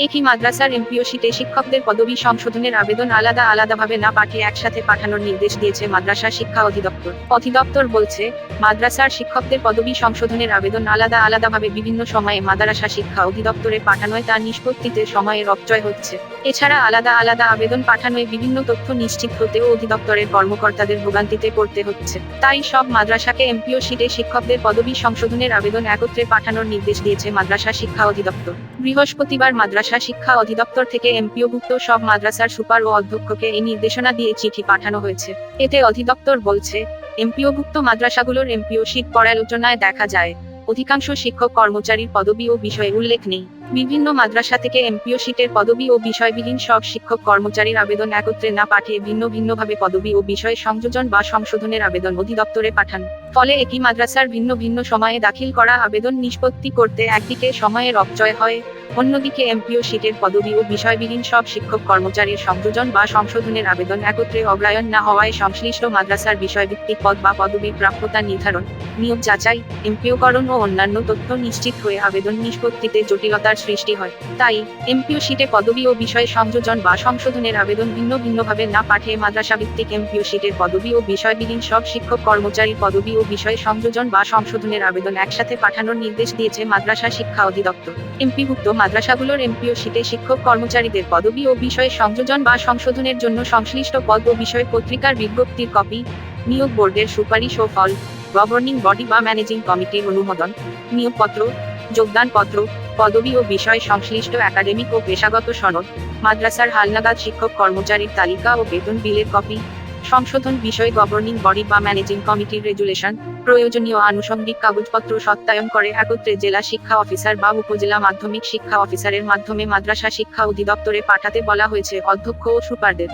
একই মাদ্রাসার এমপিও শীটে শিক্ষকদের পদবি সংশোধনের আবেদন আলাদা আলাদাভাবে না পাঠিয়ে একসাথে পাঠানোর নির্দেশ দিয়েছে মাদ্রাসা শিক্ষা অধিদপ্তর। অধিদপ্তর বলছে, মাদ্রাসার শিক্ষকদের পদবি সংশোধনের আবেদন আলাদা আলাদাভাবে বিভিন্ন সময়ে মাদ্রাসা শিক্ষা অধিদপ্তরে পাঠানোয় তা নিষ্পত্তিতে সময়ের অপচয় হচ্ছে। এছাড়া আলাদা আলাদা আবেদন পাঠানোয় বিভিন্ন তথ্য নিশ্চিত হতেও অধিদপ্তরের কর্মকর্তাদের ভোগান্তিতে পড়তে হচ্ছে। তাই সব মাদ্রাসাকে এমপিও শীটে শিক্ষকদের পদবি সংশোধনের আবেদন একত্রে পাঠানোর নির্দেশ দিয়েছে মাদ্রাসা শিক্ষা অধিদপ্তর। বৃহস্পতিবার মাদ্রাসা শিক্ষা অধিদপ্তর থেকে এমপিওভুক্ত সব মাদ্রাসার সুপার ও অধ্যক্ষকে এই নির্দেশনা দিয়ে চিঠি পাঠানো হয়েছে। এতে অধিদপ্তর বলছে, এমপিওভুক্ত মাদ্রাসাগুলোর এমপিও শীট পর্যালোচনায় দেখা যায়, অধিকাংশ শিক্ষক কর্মচারীর পদবি ও বিষয়ে উল্লেখ নেই। বিভিন্ন মাদ্রাসা থেকে এমপিও শীটের পদবি ও বিষয়বিহীন সব শিক্ষক কর্মচারীর আবেদন একত্রে না পাঠিয়ে ভিন্ন ভিন্নভাবে পদবি ও বিষয় সংযোজন বা সংশোধনের আবেদন অধিদপ্তরে পাঠান। ফলে একই মাদ্রাসার ভিন্ন ভিন্ন সময়ে দাখিল করা আবেদন নিষ্পত্তি করতে একদিকে সময়ের অপচয় হয়, অন্যদিকে এমপিও শীটের পদবি ও বিষয়বিহীন সব শিক্ষক কর্মচারীর সংযোজন বা সংশোধনের আবেদন একত্রে অগ্রাহ্য না হওয়ায় সংশ্লিষ্ট মাদ্রাসার বিষয়ভিত্তিক পদ বা পদবির প্রাপ্যতা নির্ধারণ, নিয়োগ যাচাই, এমপিওকরণ ও অন্যান্য তথ্য নিশ্চিত হয়ে আবেদন নিষ্পত্তিতে জটিলতার সৃষ্টি হয়। তাই এমপিও শীটে পদবি ও বিষয় সংযোজন বা সংশোধনের আবেদন ভিন্ন ভিন্নভাবে না পাঠিয়ে মাদ্রাসাভিত্তিক এমপিও শীটের পদবি ও বিষয়বিহীন সব শিক্ষক কর্মচারীর পদবি ও বিষয় সংযোজন বা সংশোধনের আবেদন একসাথে পাঠানোর নির্দেশ দিয়েছে মাদ্রাসা শিক্ষা অধিদপ্তর। এমপিভুক্ত মাদ্রাসাগুলোর এমপিও শীটে শিক্ষক কর্মচারীদের পদবি ও বিষয় সংযোজন বা সংশোধনের জন্য সংশ্লিষ্ট পদ ও বিষয় পত্রিকার বিজ্ঞপ্তির কপি, নিয়োগ বোর্ডের সুপারিশ ও ফল, গভর্নিং বডি বা ম্যানেজিং কমিটির অনুমোদন, নিয়োগপত্র, যোগদানপত্র, পদবি ও বিষয় সংশ্লিষ্ট একাডেমিক ও পেশাগত সনদ, মাদ্রাসার হালনাগাদ শিক্ষক কর্মচারীর তালিকা ও বেতন বিলের কপি, সংশোধন বিষয় গভর্নিং বডি বা ম্যানেজিং কমিটির রেজুলেশন, প্রয়োজনীয় আনুষঙ্গিক কাগজপত্র সত্যায়ন করে একত্রে জেলা শিক্ষা অফিসার বা উপজেলা মাধ্যমিক শিক্ষা অফিসারের মাধ্যমে মাদ্রাসা শিক্ষা অধিদপ্তরে পাঠাতে বলা হয়েছে অধ্যক্ষ ও সুপারদের।